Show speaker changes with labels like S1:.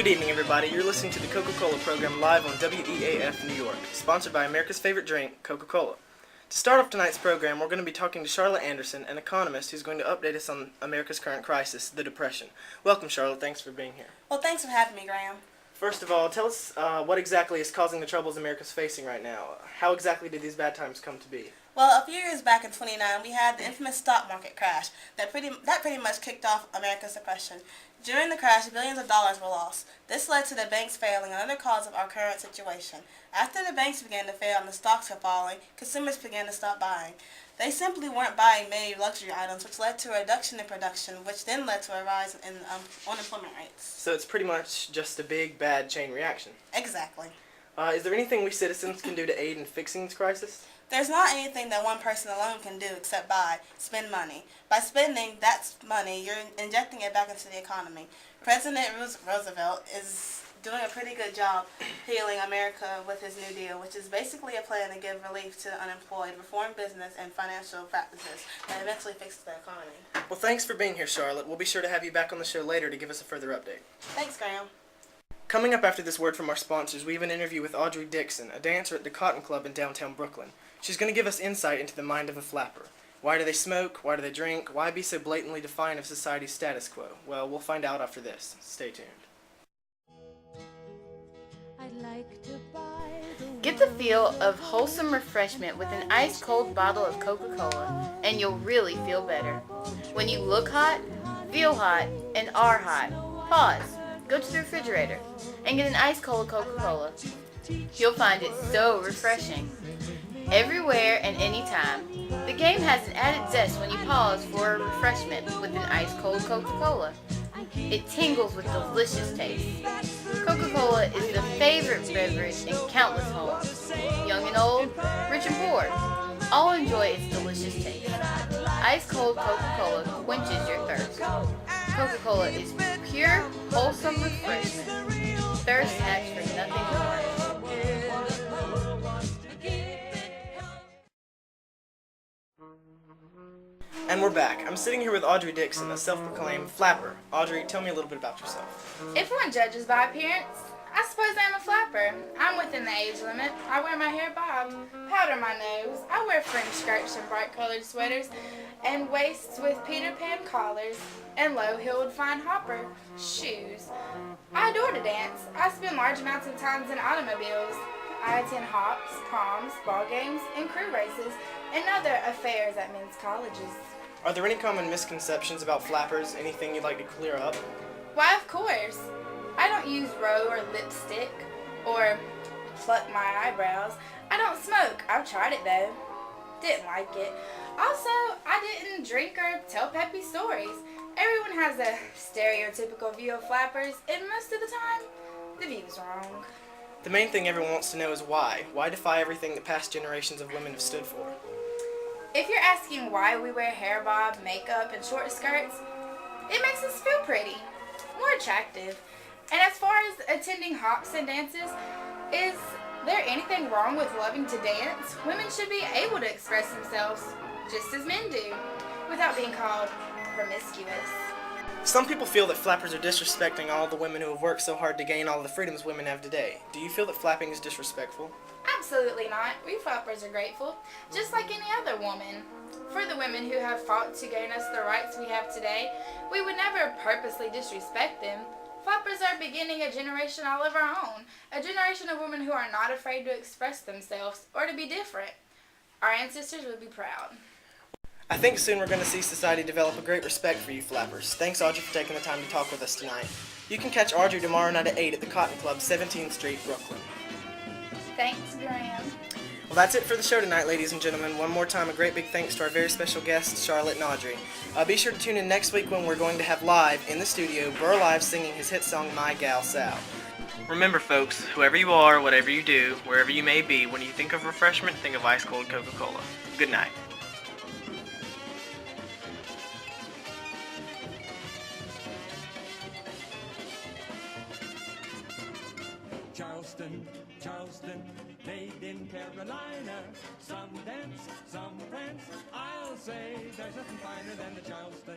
S1: Good evening, everybody. You're listening to the Coca-Cola program live on WEAF New York, sponsored by America's favorite drink, Coca-Cola. To start off tonight's program, we're going to be talking to Charlotte Anderson, an economist who's going to update us on America's current crisis, the Depression. Welcome, Charlotte. Thanks for being here.
S2: Well, thanks for having me, Graham.
S1: First of all, tell us what exactly is causing the troubles America's facing right now. How exactly did these bad times come to be?
S2: Well, a few years back in 1929, we had the infamous stock market crash that pretty much kicked off America's depression. During the crash, billions of dollars were lost. This led to the banks failing, another cause of our current situation. After the banks began to fail and the stocks were falling, consumers began to stop buying. They simply weren't buying many luxury items, which led to a reduction in production, which then led to a rise in unemployment rates.
S1: So it's pretty much just a big, bad chain reaction.
S2: Exactly.
S1: Is there anything we citizens can do to aid in fixing this crisis?
S2: There's not anything that one person alone can do except spend money. By spending that money, you're injecting it back into the economy. President Roosevelt is doing a pretty good job healing America with his New Deal, which is basically a plan to give relief to the unemployed, reform business and financial practices, and eventually fix the economy.
S1: Well, thanks for being here, Charlotte. We'll be sure to have you back on the show later to give us a further update.
S2: Thanks, Graham.
S1: Coming up after this word from our sponsors, we have an interview with Audrey Dixon, a dancer at the Cotton Club in downtown Brooklyn. She's going to give us insight into the mind of a flapper. Why do they smoke? Why do they drink? Why be so blatantly defiant of society's status quo? Well, we'll find out after this. Stay tuned.
S3: Get the feel of wholesome refreshment with an ice-cold bottle of Coca-Cola, and you'll really feel better. When you look hot, feel hot, and are hot, pause, go to the refrigerator, and get an ice-cold Coca-Cola. You'll find it so refreshing. Everywhere and anytime, the game has an added zest when you pause for a refreshment with an ice-cold Coca-Cola. It tingles with delicious taste. Coca-Cola is the favorite beverage in countless homes. Young and old, rich and poor, all enjoy its delicious taste. Ice-cold Coca-Cola quenches your thirst. Coca-Cola is pure, wholesome refreshment. Thirst acts for nothing more.
S1: And we're back. I'm sitting here with Audrey Dixon, a self-proclaimed flapper. Audrey, tell me a little bit about yourself.
S3: If one judges by appearance, I suppose I'm a flapper. I'm within the age limit. I wear my hair bobbed, powder my nose. I wear fringe skirts and bright-colored sweaters, and waists with Peter Pan collars, and low-heeled fine hopper shoes. I adore to dance. I spend large amounts of time in automobiles. I attend hops, proms, ball games, and crew races, and other affairs at men's colleges.
S1: Are there any common misconceptions about flappers? Anything you'd like to clear up?
S3: Why, of course. I don't use roe or lipstick or pluck my eyebrows. I don't smoke. I've tried it though. Didn't like it. Also, I didn't drink or tell peppy stories. Everyone has a stereotypical view of flappers, and most of the time, the view's wrong.
S1: The main thing everyone wants to know is why. Why defy everything that past generations of women have stood for?
S3: If you're asking why we wear hair bob, makeup, and short skirts, it makes us feel pretty, more attractive. And as far as attending hops and dances, is there anything wrong with loving to dance? Women should be able to express themselves just as men do, without being called promiscuous.
S1: Some people feel that flappers are disrespecting all the women who have worked so hard to gain all the freedoms women have today. Do you feel that flapping is disrespectful?
S3: Absolutely not. We flappers are grateful, just like any other woman. For the women who have fought to gain us the rights we have today, we would never purposely disrespect them. Flappers are beginning a generation all of our own, a generation of women who are not afraid to express themselves or to be different. Our ancestors would be proud.
S1: I think soon we're going to see society develop a great respect for you flappers. Thanks, Audrey, for taking the time to talk with us tonight. You can catch Audrey tomorrow night at 8 at the Cotton Club, 17th Street, Brooklyn.
S3: Thanks, Graham.
S1: Well, that's it for the show tonight, ladies and gentlemen. One more time, a great big thanks to our very special guests, Charlotte and Audrey. Be sure to tune in next week when we're going to have live, in the studio, Burl Ives singing his hit song, My Gal Sal. Remember, folks, whoever you are, whatever you do, wherever you may be, when you think of refreshment, think of ice-cold Coca-Cola. Good night.
S4: Charleston, made in Carolina. Some dance, some prance. I'll say there's nothing finer than the Charleston.